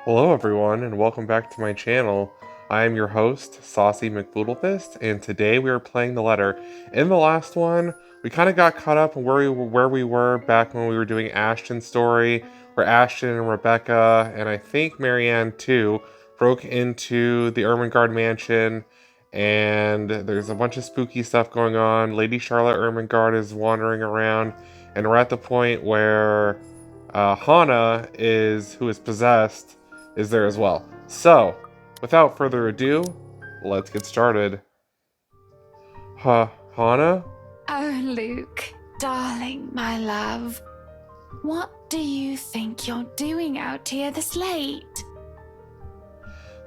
Hello, everyone, and welcome back to my channel. I am your host, Saucy McBoodlefist, and today we are playing the letter. In the last one, we kind of got caught up on where we were back when we were doing Ashton's story, where Ashton and Rebecca, and I think Marianne too, broke into the Ermengarde mansion, and there's a bunch of spooky stuff going on. Lady Charlotte Ermengarde is wandering around, and we're at the point where Hana who is possessed, is there as well. So, without further ado, let's get started. Hana? Oh, Luke, darling, my love. What do you think you're doing out here this late?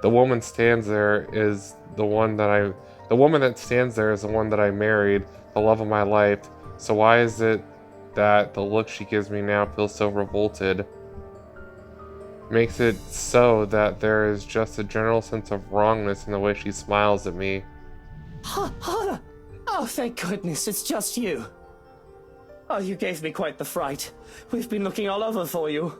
The woman stands there is the one that I... The woman that stands there is the one that I married, the love of my life. So why is it that the look she gives me now feels so revolted? Makes it so that there is just a general sense of wrongness in the way she smiles at me. Hana! Oh, thank goodness, it's just you. Oh, you gave me quite the fright. We've been looking all over for you.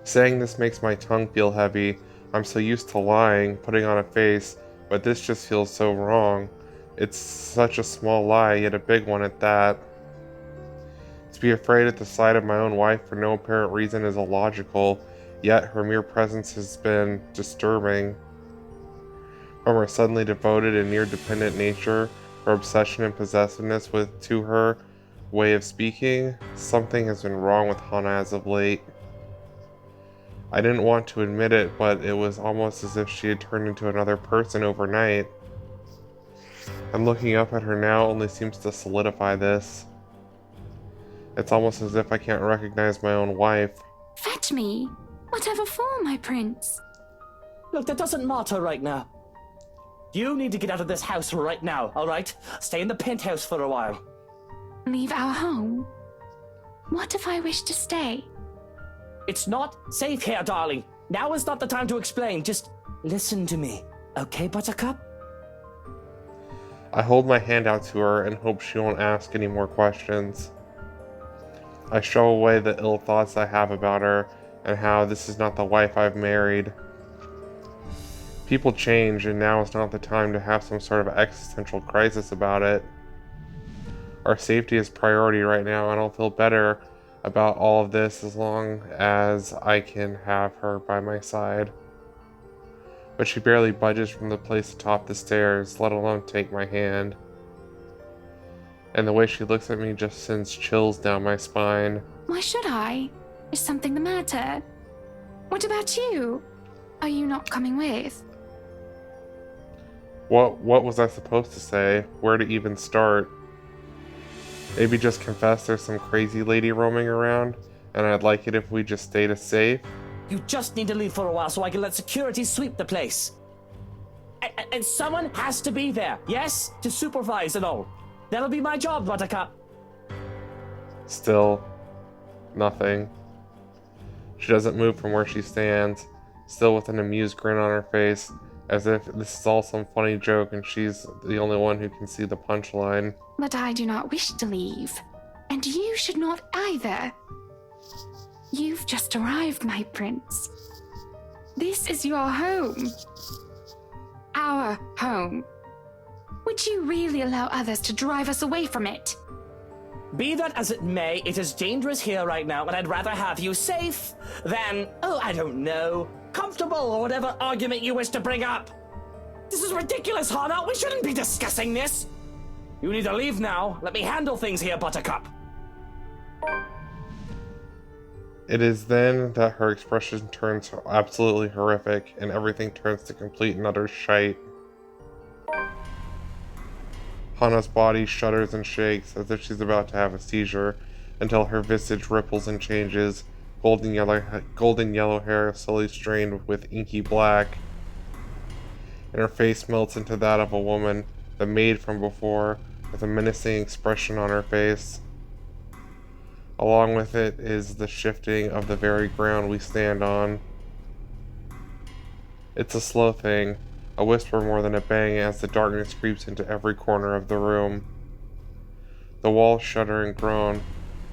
Saying this makes my tongue feel heavy. I'm so used to lying, putting on a face, but this just feels so wrong. It's such a small lie, yet a big one at that. To be afraid at the sight of my own wife for no apparent reason is illogical, yet her mere presence has been disturbing. From her suddenly devoted and near dependent nature, her obsession and possessiveness to her way of speaking, something has been wrong with Hana as of late. I didn't want to admit it, but it was almost as if she had turned into another person overnight. And looking up at her now only seems to solidify this. It's almost as if I can't recognize my own wife. Fetch me, whatever for, my prince. Look, that doesn't matter right now. You need to get out of this house right now, alright? Stay in the penthouse for a while. Leave our home? What if I wish to stay? It's not safe here, darling. Now is not the time to explain. Just listen to me. Okay, Buttercup? I hold my hand out to her and hope she won't ask any more questions. I show away the ill thoughts I have about her and how this is not the wife I've married. People change, and now is not the time to have some sort of existential crisis about it. Our safety is priority right now, and I'll feel better about all of this as long as I can have her by my side. But she barely budges from the place atop the stairs, let alone take my hand. And the way she looks at me just sends chills down my spine. Why should I? Is something the matter? What about you? Are you not coming with? What was I supposed to say? Where to even start? Maybe just confess there's some crazy lady roaming around, and I'd like it if we just stayed safe? You just need to leave for a while so I can let security sweep the place. And someone has to be there, yes? To supervise and all. That'll be my job, Buttercup. Still, nothing. She doesn't move from where she stands, still with an amused grin on her face, as if this is all some funny joke and she's the only one who can see the punchline. But I do not wish to leave. And you should not either. You've just arrived, my prince. This is your home. Our home. Would you really allow others to drive us away from it? Be that as it may, it is dangerous here right now, and I'd rather have you safe than, oh, I don't know, comfortable or whatever argument you wish to bring up. This is ridiculous, Hana. We shouldn't be discussing this. You need to leave now. Let me handle things here, Buttercup. It is then that her expression turns absolutely horrific and everything turns to complete and utter shite. Hana's body shudders and shakes as if she's about to have a seizure until her visage ripples and changes, golden yellow hair slowly strained with inky black, and her face melts into that of a woman, the maid from before, with a menacing expression on her face. Along with it is the shifting of the very ground we stand on. It's a slow thing, a whisper more than a bang as the darkness creeps into every corner of the room. The walls shudder and groan.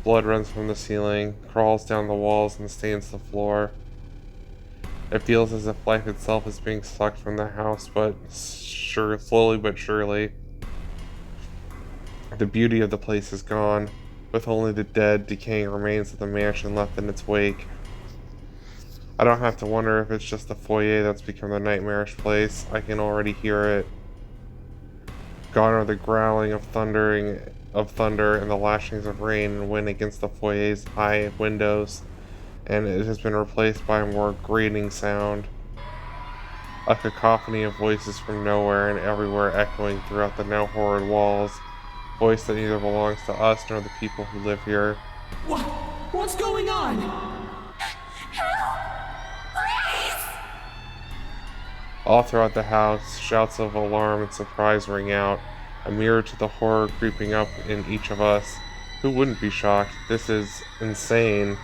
Blood runs from the ceiling, crawls down the walls, and stains the floor. It feels as if life itself is being sucked from the house, but sure, slowly but surely. The beauty of the place is gone, with only the dead, decaying remains of the mansion left in its wake. I don't have to wonder if it's just the foyer that's become a nightmarish place. I can already hear it. Gone are the growling of thunder and the lashings of rain and wind against the foyer's high windows, and it has been replaced by a more grating sound. A cacophony of voices from nowhere and everywhere echoing throughout the now horrid walls. Voice that neither belongs to us nor the people who live here. What's going on? All throughout the house, shouts of alarm and surprise ring out, a mirror to the horror creeping up in each of us. Who wouldn't be shocked? This is insane.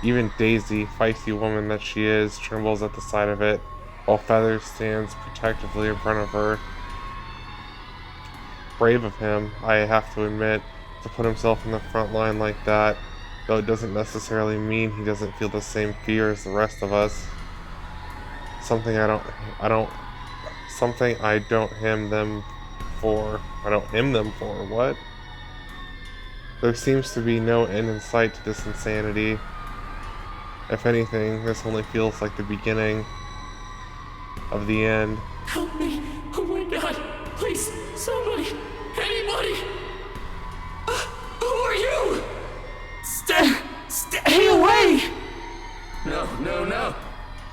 Even Daisy, feisty woman that she is, trembles at the sight of it, while Feathers stands protectively in front of her. Brave of him, I have to admit, to put himself in the front line like that, though it doesn't necessarily mean he doesn't feel the same fear as the rest of us. Something I don't him them for. I don't him them for, what? There seems to be no end in sight to this insanity. If anything, this only feels like the beginning of the end. Help me! Oh my god! Please, somebody! Anybody! Who are you? Stay away! No.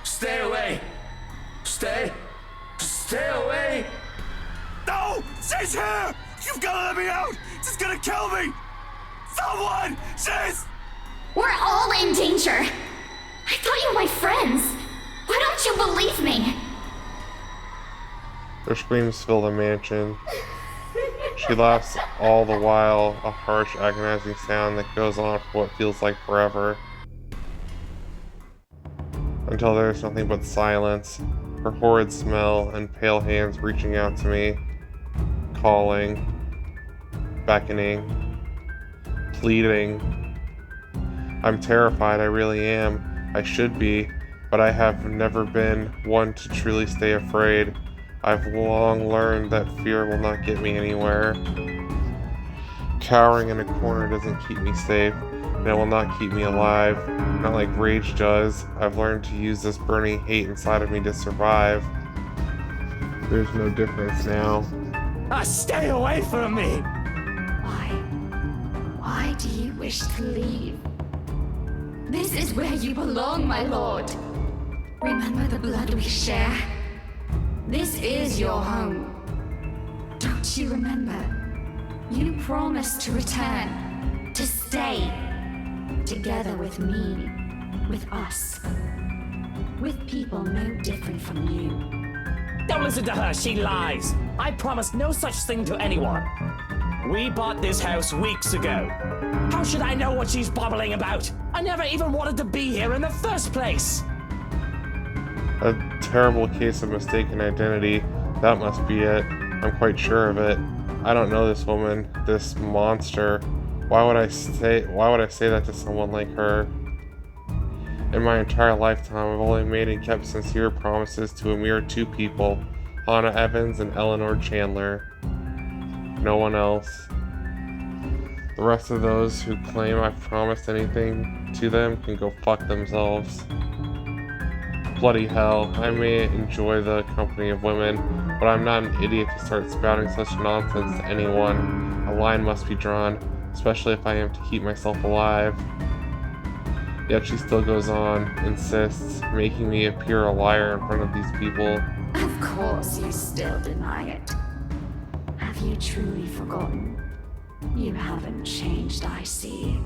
Stay away! Stay away! No! She's here! You've got to let me out! She's gonna kill me! Someone! She's... We're all in danger. I thought you were my friends. Why don't you believe me? Her screams fill the mansion. She laughs all the while, a harsh, agonizing sound that goes on for what feels like forever. Until there is nothing but silence, her horrid smell, and pale hands reaching out to me, calling, beckoning, pleading. I'm terrified, I really am. I should be, but I have never been one to truly stay afraid. I've long learned that fear will not get me anywhere. Cowering in a corner doesn't keep me safe, and it will not keep me alive, not like rage does. I've learned to use this burning hate inside of me to survive. There's no difference now. Stay away from me! Why do you wish to leave? This is where you belong, my lord. Remember the blood we share? This is your home. Don't you remember? You promised to return, to stay, together with me, with us, with people no different from you. Don't listen to her, she lies! I promised no such thing to anyone. We bought this house weeks ago. How should I know what she's babbling about? I never even wanted to be here in the first place! A terrible case of mistaken identity. That must be it. I'm quite sure of it. I don't know this woman, this monster. Why would I say that to someone like her? In my entire lifetime, I've only made and kept sincere promises to a mere two people, Hannah Evans and Eleanor Chandler. No one else. The rest of those who claim I've promised anything to them can go fuck themselves. Bloody hell, I may enjoy the company of women, but I'm not an idiot to start spouting such nonsense to anyone. A line must be drawn, especially if I am to keep myself alive. Yet she still goes on, insists, making me appear a liar in front of these people. Of course you still deny it. Have you truly forgotten? You haven't changed, I see.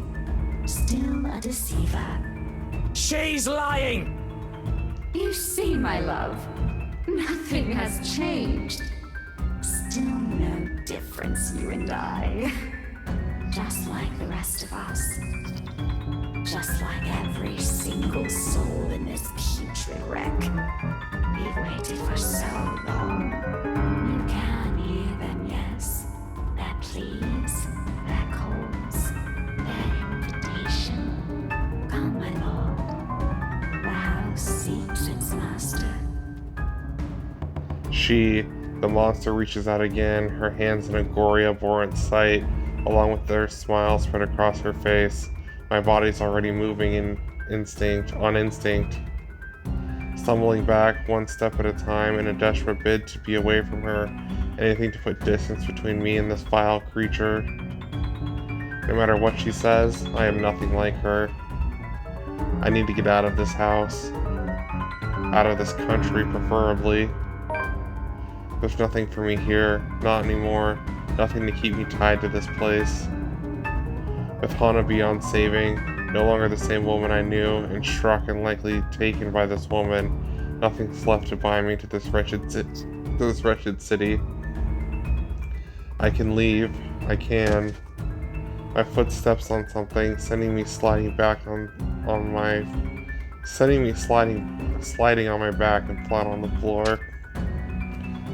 Still a deceiver. She's lying! You see, my love, nothing has changed. Still no difference, you and I. Just like the rest of us. Just like every single soul in this putrid wreck. We've waited for so long. You can hear them, yes. Their pleas, their calls, their invitation. Come, my lord. The house The monster, reaches out again, her hands in a gory, abhorrent sight, along with their smile spread across her face. My body's already moving on instinct. Stumbling back, one step at a time, in a desperate bid to be away from her, anything to put distance between me and this vile creature. No matter what she says, I am nothing like her. I need to get out of this house. Out of this country, preferably. There's nothing for me here, not anymore. Nothing to keep me tied to this place. With Hana beyond saving, no longer the same woman I knew, and struck and likely taken by this woman, nothing's left to bind me to this wretched city. I can leave. I can. My foot steps on something, sending me sliding on my back and flat on the floor.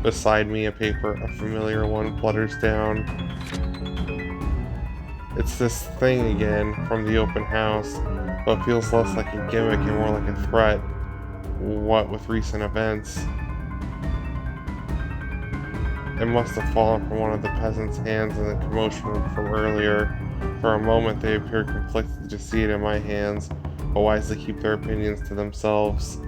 Beside me, a familiar one, flutters down. It's this thing again from the open house, but feels less like a gimmick and more like a threat. What with recent events? It must have fallen from one of the peasants' hands in the commotion from earlier. For a moment they appeared conflicted to see it in my hands, but wisely keep their opinions to themselves.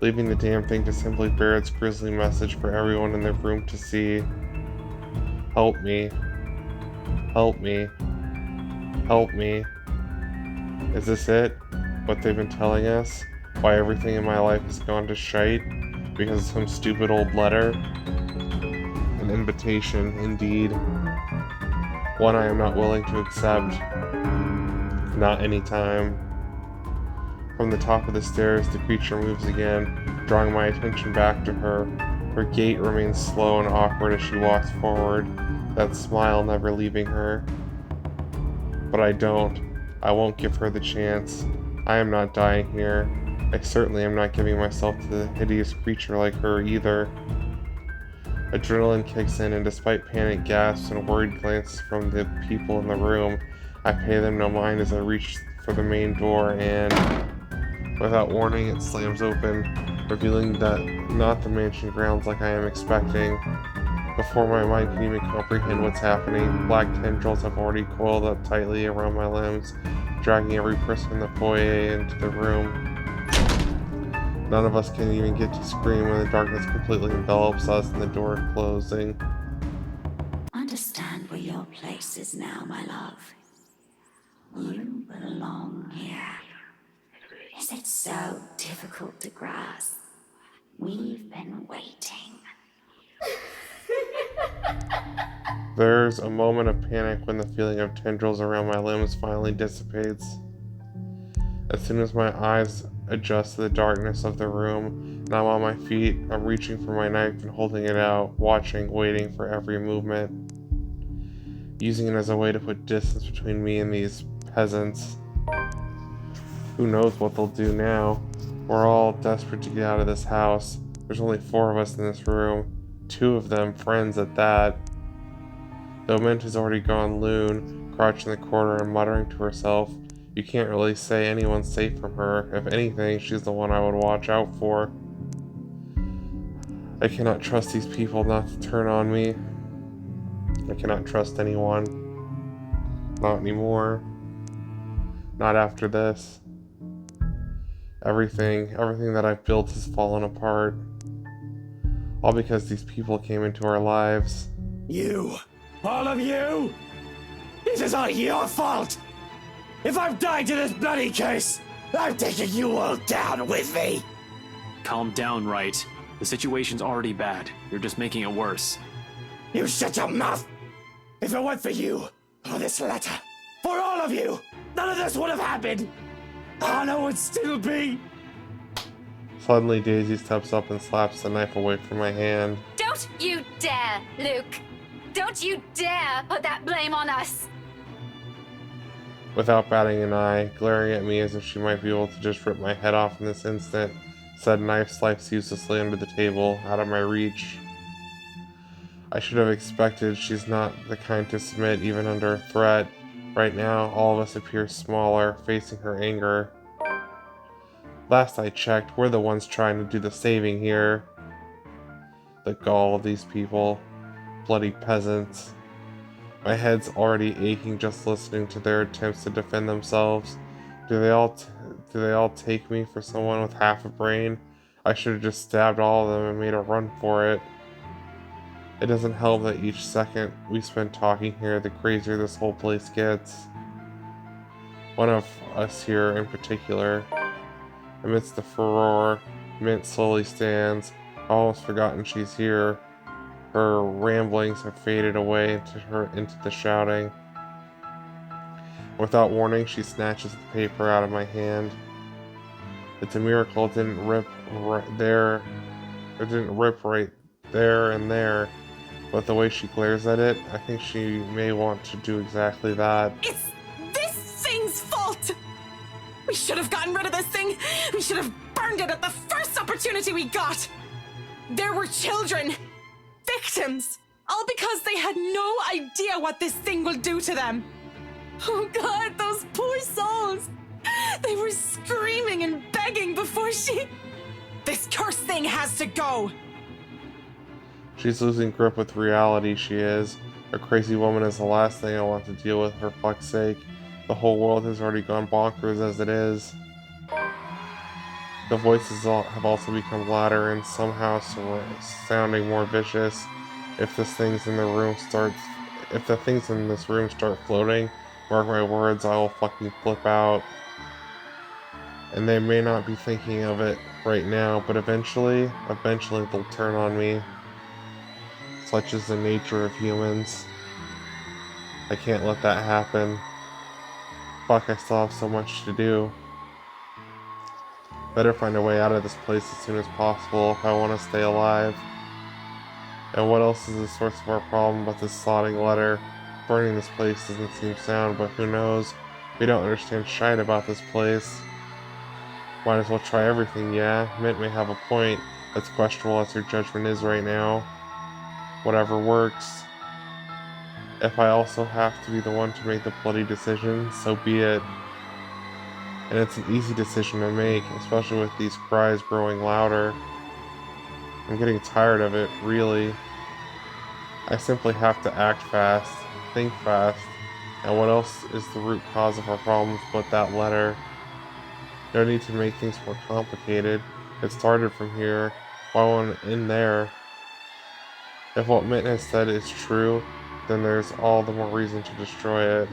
Leaving the damn thing to simply bear its grisly message for everyone in the room to see. Help me. Help me. Help me. Is this it? What they've been telling us? Why everything in my life has gone to shite? Because of some stupid old letter? An invitation, indeed. One I am not willing to accept. Not anytime. From the top of the stairs, the creature moves again, drawing my attention back to her. Her gait remains slow and awkward as she walks forward, that smile never leaving her. But I won't give her the chance. I am not dying here. I certainly am not giving myself to the hideous creature like her either. Adrenaline kicks in, and despite panic gasps and worried glances from the people in the room, I pay them no mind as I reach for the main door and, without warning, it slams open, revealing that not the mansion grounds like I am expecting. Before my mind can even comprehend what's happening, black tendrils have already coiled up tightly around my limbs, dragging every person in the foyer into the room. None of us can even get to scream when the darkness completely envelops us and the door closing. Understand where your place is now, my love. You belong here. Is it so difficult to grasp? We've been waiting. There's a moment of panic when the feeling of tendrils around my limbs finally dissipates. As soon as my eyes adjust to the darkness of the room, and I'm on my feet, I'm reaching for my knife and holding it out, watching, waiting for every movement. Using it as a way to put distance between me and these peasants. Who knows what they'll do now? We're all desperate to get out of this house. There's only 4 of us in this room. 2 of them friends at that. The Mint has already gone loon, crouched in the corner and muttering to herself. You can't really say anyone's safe from her. If anything, she's the one I would watch out for. I cannot trust these people not to turn on me. I cannot trust anyone. Not anymore. Not after this. Everything that I've built has fallen apart. All because these people came into our lives. You! All of you! This is all your fault! If I've died to this bloody case, I'm taking you all down with me! Calm down, Wright. The situation's already bad. You're just making it worse. You shut your mouth! If it weren't for you, or this letter, for all of you, none of this would have happened! Hana would still be... Suddenly, Daisy steps up and slaps the knife away from my hand. Don't you dare, Luke! Don't you dare put that blame on us! Without batting an eye, glaring at me as if she might be able to just rip my head off in this instant, said knife slides uselessly under the table, out of my reach. I should have expected she's not the kind to submit even under threat. Right now, all of us appear smaller, facing her anger. Last I checked, we're the ones trying to do the saving here. The gall of these people. Bloody peasants. My head's already aching just listening to their attempts to defend themselves. Do they all take me for someone with half a brain? I should have just stabbed all of them and made a run for it. It doesn't help that each second we spend talking here, the crazier this whole place gets. One of us here in particular. Amidst the furor, Mint slowly stands. I've almost forgotten she's here. Her ramblings have faded away into the shouting. Without warning, she snatches the paper out of my hand. It's a miracle it didn't rip right there. It didn't rip right there and there. But the way she glares at it, I think she may want to do exactly that. It's this thing's fault! We should have gotten rid of this thing! We should have burned it at the first opportunity we got! There were children! Victims! All because they had no idea what this thing will do to them! Oh God, those poor souls! They were screaming and begging before she... This cursed thing has to go! She's losing grip with reality, she is. A crazy woman is the last thing I want to deal with for fuck's sake. The whole world has already gone bonkers as it is. The voices have also become louder and somehow sounding more vicious. If the things in this room start floating, mark my words, I will fucking flip out. And they may not be thinking of it right now, but eventually they'll turn on me. Such is the nature of humans. I can't let that happen. Fuck, I still have so much to do. Better find a way out of this place as soon as possible if I want to stay alive. And what else is the source of our problem but this sodding letter? Burning this place doesn't seem sound, but who knows? We don't understand shite about this place. Might as well try everything, yeah? Mint may have a point. As questionable as her judgment is right now. Whatever works. If I also have to be the one to make the bloody decision, so be it. And it's an easy decision to make, especially with these cries growing louder. I'm getting tired of it, really. I simply have to act fast, think fast, and what else is the root cause of our problems but that letter? No need to make things more complicated. It started from here. Why won't it end there? If what Mint has said is true, then there's all the more reason to destroy it.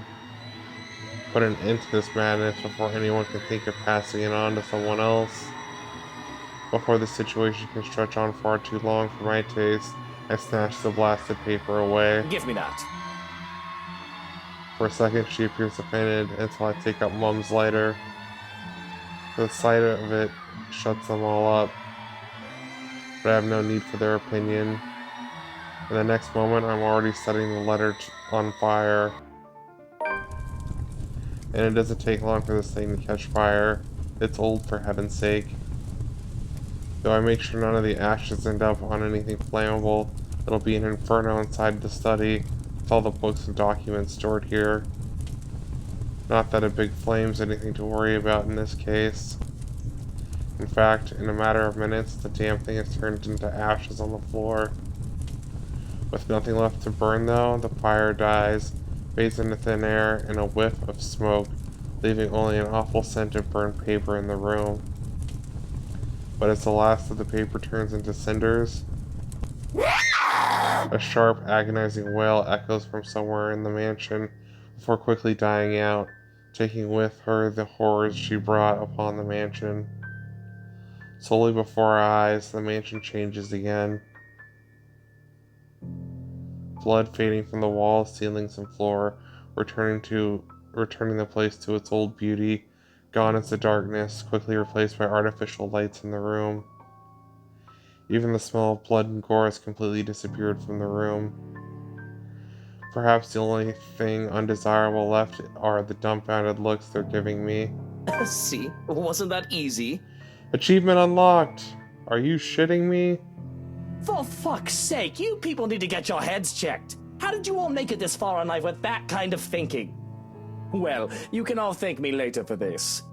Put an end to this madness before anyone can think of passing it on to someone else. Before the situation can stretch on far too long for my taste, I snatch the blasted paper away. Give me that. For a second, she appears offended until I take up Mum's lighter. The sight of it shuts them all up. But I have no need for their opinion. In the next moment, I'm already setting the letter on fire. And it doesn't take long for this thing to catch fire. It's old, for heaven's sake. Though I make sure none of the ashes end up on anything flammable, it'll be an inferno inside the study, with all the books and documents stored here. Not that a big flame's anything to worry about in this case. In fact, in a matter of minutes, the damn thing has turned into ashes on the floor. With nothing left to burn though, the fire dies, fades into thin air, and a whiff of smoke, leaving only an awful scent of burned paper in the room. But as the last of the paper turns into cinders, a sharp, agonizing wail echoes from somewhere in the mansion before quickly dying out, taking with her the horrors she brought upon the mansion. Slowly before our eyes, the mansion changes again. Blood fading from the walls, ceilings, and floor, returning the place to its old beauty. Gone is the darkness, quickly replaced by artificial lights in the room. Even the smell of blood and gore has completely disappeared from the room. Perhaps the only thing undesirable left are the dumbfounded looks they're giving me. See? Wasn't that easy? Achievement unlocked! Are you shitting me? For fuck's sake, you people need to get your heads checked. How did you all make it this far in life with that kind of thinking? Well, you can all thank me later for this.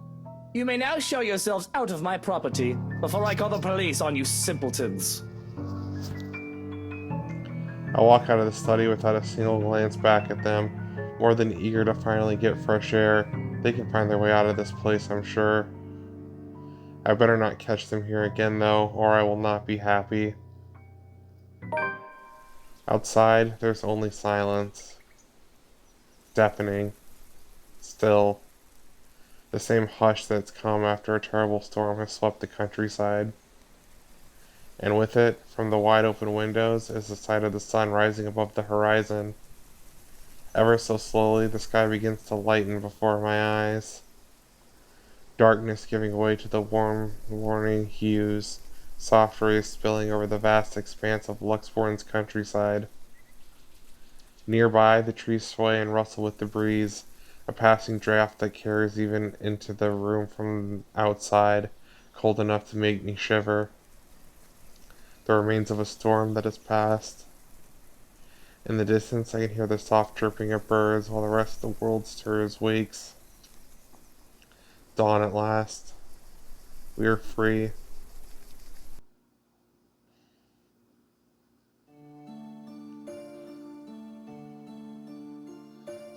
You may now show yourselves out of my property before I call the police on you simpletons. I walk out of the study without a single glance back at them, more than eager to finally get fresh air. They can find their way out of this place, I'm sure. I better not catch them here again, though, or I will not be happy. Outside, there's only silence. Deafening. Still. The same hush that's come after a terrible storm has swept the countryside. And with it, from the wide open windows, is the sight of the sun rising above the horizon. Ever so slowly, the sky begins to lighten before my eyes. Darkness giving way to the warm, warning hues, soft rays spilling over the vast expanse of Luxborn's countryside. Nearby, the trees sway and rustle with the breeze, a passing draft that carries even into the room from outside, cold enough to make me shiver. The remains of a storm that has passed. In the distance, I can hear the soft chirping of birds while the rest of the world stirs, wakes. Dawn at last. We are free.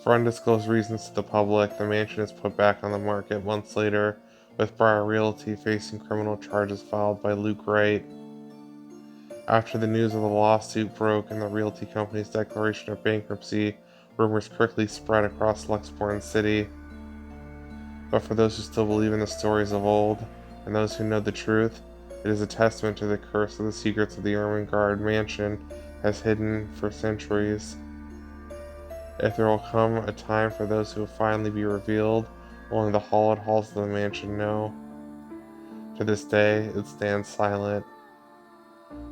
For undisclosed reasons to the public, the mansion is put back on the market months later, with Briar Realty facing criminal charges filed by Luke Wright. After the news of the lawsuit broke and the realty company's declaration of bankruptcy, rumors quickly spread across Luxborn City. But for those who still believe in the stories of old, and those who know the truth, it is a testament to the curse of the secrets of the Ermengarde mansion has hidden for centuries. If there will come a time for those who will finally be revealed, only the hallowed halls of the mansion know. To this day, it stands silent.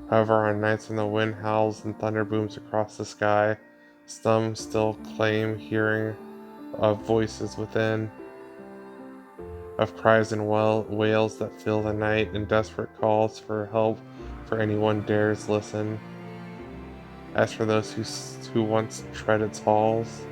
However, on nights when the wind howls and thunder booms across the sky, some still claim hearing of voices within, of cries and wails that fill the night, and desperate calls for help for anyone dares listen. As for those who once tread its halls,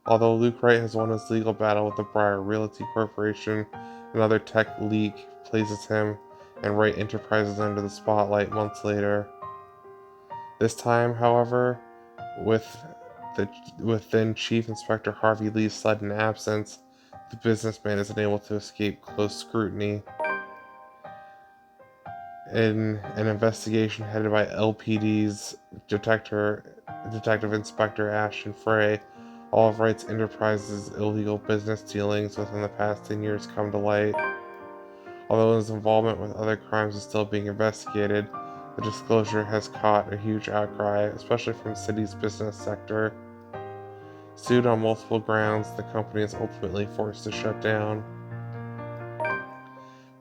although Luke Wright has won his legal battle with the Briar Realty Corporation, another tech leak places him and Wright Enterprises under the spotlight months later. This time, however, with then Chief Inspector Harvey Lee's sudden absence, the businessman is unable to escape close scrutiny. In an investigation headed by LPD's Detective Inspector Ashton Frey, all of Wright's Enterprises' illegal business dealings within the past 10 years come to light. Although his involvement with other crimes is still being investigated, the disclosure has caught a huge outcry, especially from the city's business sector. Sued on multiple grounds, the company is ultimately forced to shut down.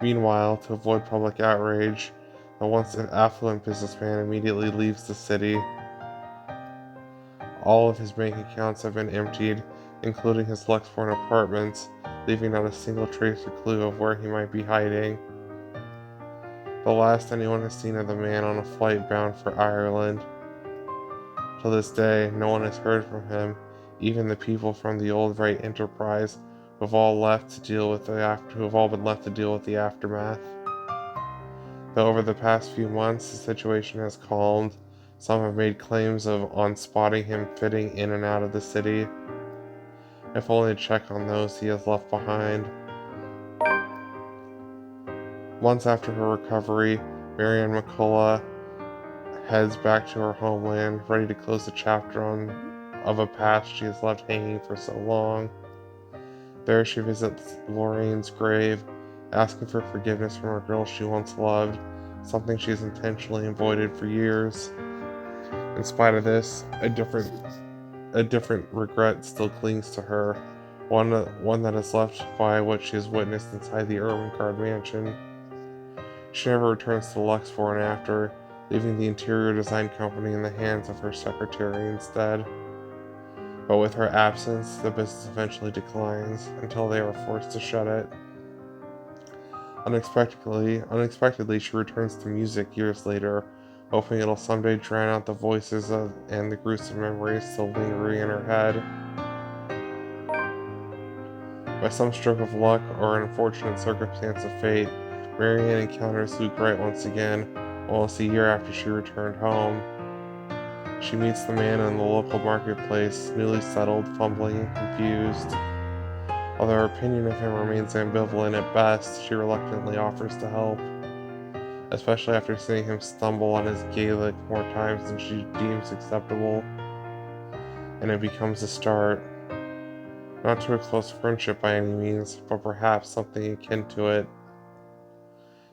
Meanwhile, to avoid public outrage, the once affluent businessman immediately leaves the city. All of his bank accounts have been emptied, including his Luxborn apartments, leaving not a single trace or clue of where he might be hiding. The last anyone has seen of the man on a flight bound for Ireland. To this day, no one has heard from him, even the people from the old Wright Enterprise who have all been left to deal with the aftermath. Though over the past few months the situation has calmed, some have made claims on spotting him fitting in and out of the city, if only to check on those he has left behind. Months after her recovery, Marianne McCullough heads back to her homeland, ready to close the chapter of a past she has left hanging for so long. There she visits Lorraine's grave, asking for forgiveness from a girl she once loved, something she's intentionally avoided for years. In spite of this, a different regret still clings to her, one that is left by what she has witnessed inside the Ermengarde mansion. She never returns to Luxborn after, leaving the interior design company in the hands of her secretary instead. But with her absence, the business eventually declines, until they are forced to shut it. Unexpectedly, she returns to music years later, hoping it'll someday drown out the voices and the gruesome memories still lingering in her head. By some stroke of luck or an unfortunate circumstance of fate, Marianne encounters Luke Wright once again, Almost a year after she returned home, she meets the man in the local marketplace, newly settled, fumbling, and confused. Although her opinion of him remains ambivalent at best, she reluctantly offers to help, especially after seeing him stumble on his Gaelic more times than she deems acceptable. And it becomes a start. Not to a close friendship by any means, but perhaps something akin to it.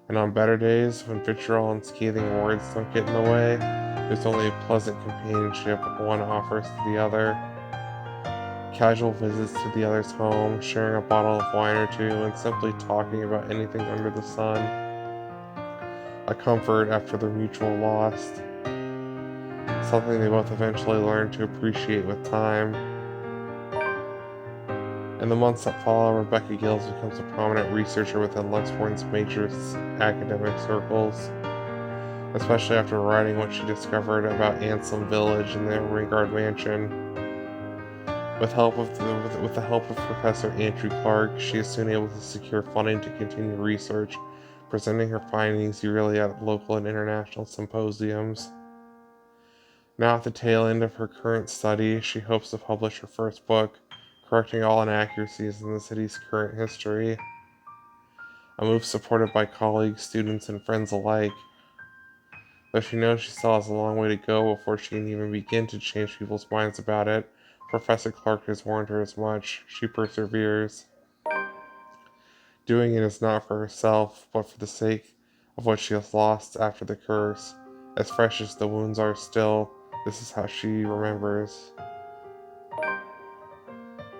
And on better days, when vitriol and scathing words don't get in the way, there's only pleasant companionship one offers to the other. Casual visits to the other's home, sharing a bottle of wine or two, and simply talking about anything under the sun. A comfort after their mutual loss. Something they both eventually learn to appreciate with time. In the months that follow, Rebecca Gills becomes a prominent researcher within Luxborn's major academic circles, especially after writing what she discovered about Ansem Village and the Ringard Mansion. With the help of Professor Andrew Clark, she is soon able to secure funding to continue research, presenting her findings yearly at local and international symposiums. Now at the tail end of her current study, she hopes to publish her first book, correcting all inaccuracies in the city's current history. A move supported by colleagues, students, and friends alike. Though she knows she still has a long way to go before she can even begin to change people's minds about it, Professor Clark has warned her as much. She perseveres. Doing it is not for herself, but for the sake of what she has lost after the curse. As fresh as the wounds are still, this is how she remembers.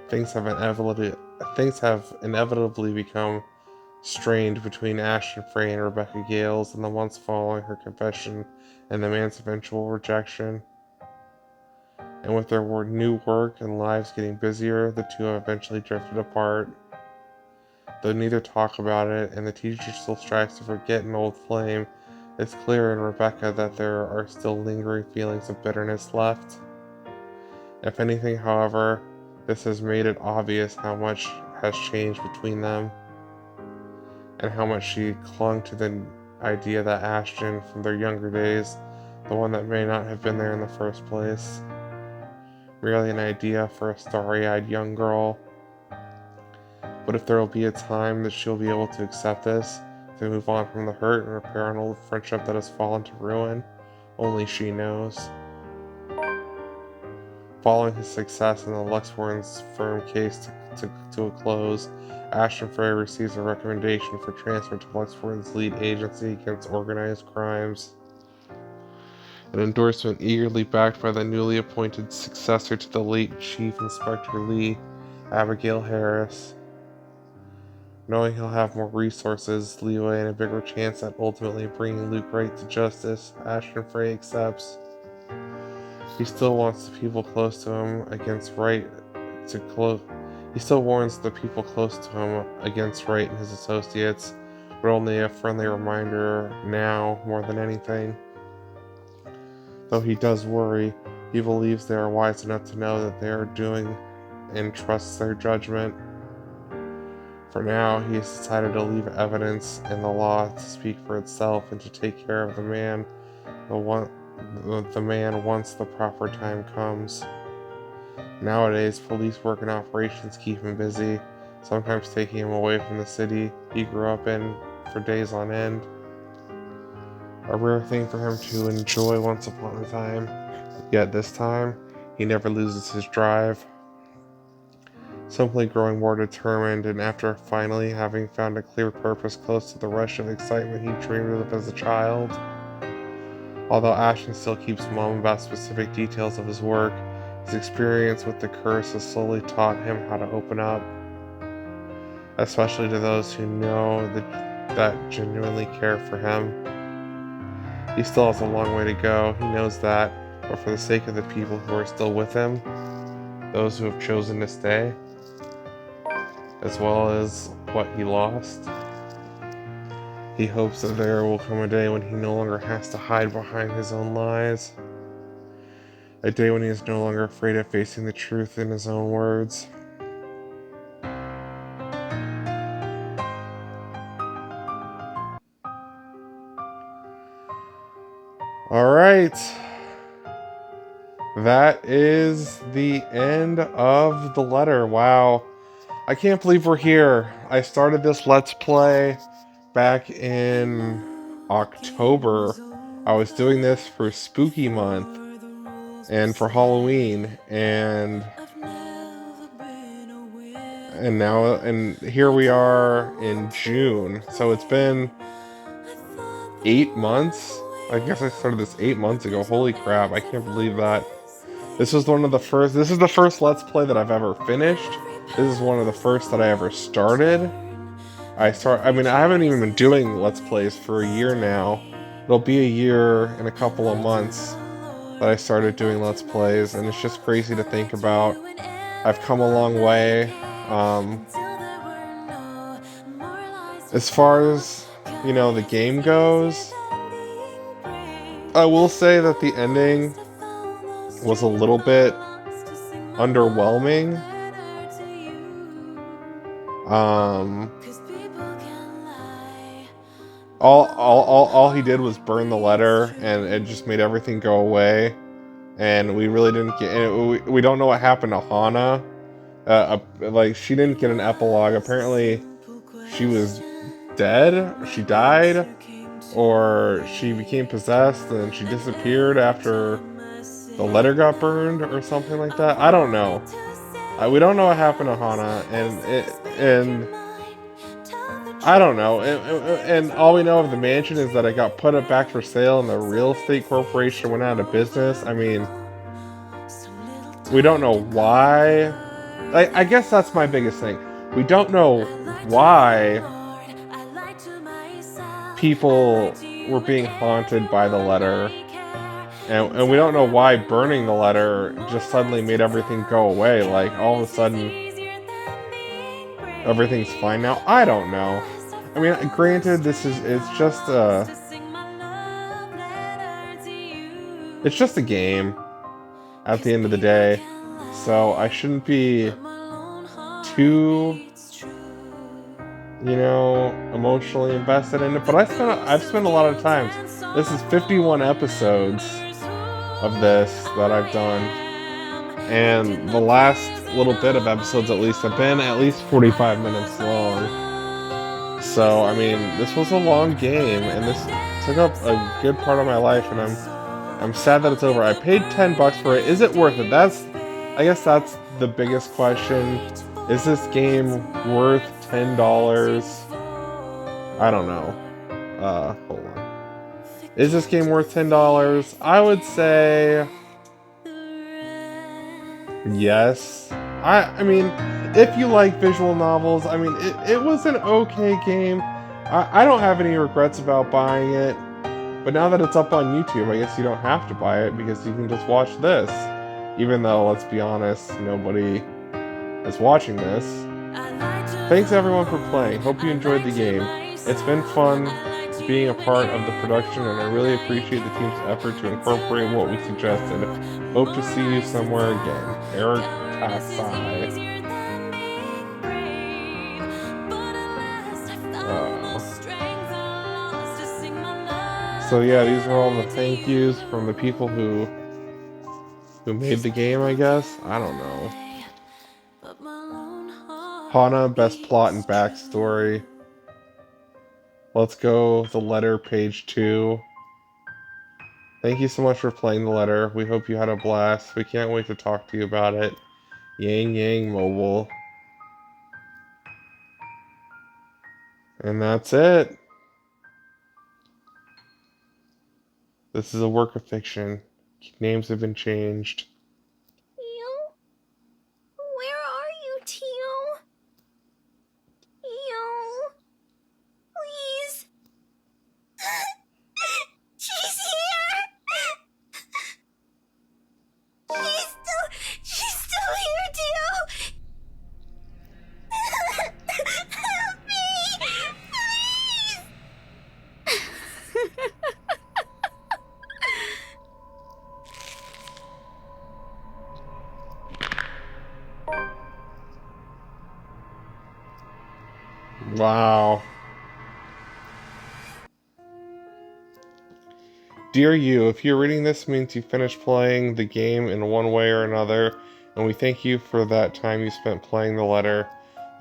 Things have inevitably become strained between Ashton Frey and Rebecca Gales in the months following her confession and the man's eventual rejection. And with their new work and lives getting busier, the two have eventually drifted apart. Though neither talk about it, and the teacher still strives to forget an old flame, it's clear in Rebecca that there are still lingering feelings of bitterness left. If anything, however, this has made it obvious how much has changed between them, and how much she clung to the idea that Ashton, from their younger days, the one that may not have been there in the first place, merely an idea for a starry-eyed young girl. But if there will be a time that she'll be able to accept this, to move on from the hurt and repair an old friendship that has fallen to ruin, only she knows. Following his success in the Luxborn's firm case to a close, Ashton Frey receives a recommendation for transfer to Luxborn's lead agency against organized crimes. An endorsement eagerly backed by the newly appointed successor to the late Chief Inspector Lee, Abigail Harris. Knowing he'll have more resources, leeway, and a bigger chance at ultimately bringing Luke Wright to justice, Ashton Frey accepts. He still wants the people close to him against Wright He still warns the people close to him against Wright and his associates, but only a friendly reminder now more than anything. Though he does worry, he believes they are wise enough to know that they are doing and trusts their judgment. For now, he has decided to leave evidence and the law to speak for itself and to take care of the man once the proper time comes. Nowadays, police work and operations keep him busy, sometimes taking him away from the city he grew up in for days on end. A rare thing for him to enjoy once upon a time, yet this time, he never loses his drive. Simply growing more determined, and after finally having found a clear purpose close to the rush of excitement he dreamed of as a child. Although Ashton still keeps mum about specific details of his work, his experience with the curse has slowly taught him how to open up, especially to those who know that genuinely care for him. He still has a long way to go, he knows that, but for the sake of the people who are still with him, those who have chosen to stay, as well as what he lost, he hopes that there will come a day when he no longer has to hide behind his own lies. A day when he is no longer afraid of facing the truth in his own words. All right. That is the end of the letter. Wow. I can't believe we're here. I started this Let's Play back in October. I was doing this for Spooky Month and for Halloween, and here we are in June. So it's been 8 months. I guess I started this 8 months ago. Holy crap, I can't believe that. This is the first Let's Play that I've ever finished. This is one of the first that I ever started. I haven't even been doing Let's Plays for a year now. It'll be a year in a couple of months that I started doing Let's Plays, and it's just crazy to think about. I've come a long way. As far as, the game goes, I will say that the ending was a little bit underwhelming. All he did was burn the letter, and it just made everything go away. And we really didn't get. We don't know what happened to Hana. She didn't get an epilogue. Apparently, she was dead. She died, or she became possessed and she disappeared after the letter got burned, or something like that. I don't know. We don't know what happened to Hana, and I don't know. And all we know of the mansion is that it got put up back for sale, and the real estate corporation went out of business. I mean, we don't know why. I guess that's my biggest thing. We don't know why people were being haunted by the letter. And we don't know why burning the letter just suddenly made everything go away. Like, all of a sudden, everything's fine now. I don't know. I mean, granted, it's just a game at the end of the day. So I shouldn't be too, emotionally invested in it. But I've spent a lot of time. This is 51 episodes of this that I've done, and the last little bit of episodes at least have been at least 45 minutes long. So I mean, this was a long game, and this took up a good part of my life, and I'm sad that it's over. I paid $10 for it. Is it worth it? I guess that's the biggest question. Is this game worth $10? I don't know. Hold on. Is this game worth $10? I would say yes. I mean, if you like visual novels, I mean, it was an okay game. I don't have any regrets about buying it. But now that it's up on YouTube, I guess you don't have to buy it, because you can just watch this. Even though, let's be honest, nobody is watching this. Thanks everyone for playing. Hope you enjoyed the game. It's been fun being a part of the production, and I really appreciate the team's effort to incorporate what we suggested. Hope to see you somewhere again. Eric Tassai. So yeah, these are all the thank yous from the people who made the game, I guess. I don't know. Hana, best plot and backstory. Let's go the letter, page 2. Thank you so much for playing the letter. We hope you had a blast. We can't wait to talk to you about it. Yang Yang Mobile. And that's it. This is a work of fiction. Names have been changed. Teal? Where are you, Teal? Teal? Please? She's here! She's still here, Teal! Help me! Please! Wow. Dear you, if you're reading this, it means you finished playing the game in one way or another, and we thank you for that time you spent playing the letter.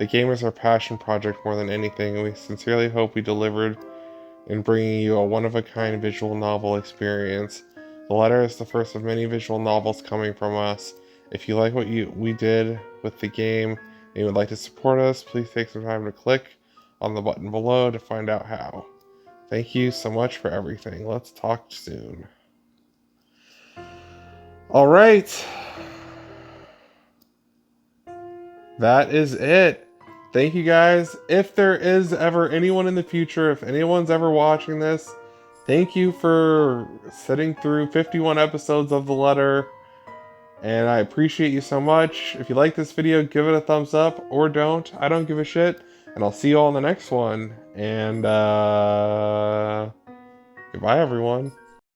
The game is our passion project more than anything, and we sincerely hope we delivered in bringing you a one-of-a-kind visual novel experience. The letter is the first of many visual novels coming from us. If you like what we did with the game and you would like to support us, please take some time to click on the button below to find out how. Thank you so much for everything. Let's talk soon. All right. That is it. Thank you guys. If there is ever anyone in the future, if anyone's ever watching this, thank you for sitting through 51 episodes of The Letter. And I appreciate you so much. If you like this video, give it a thumbs up or don't. I don't give a shit. And I'll see you all in the next one. And goodbye, everyone.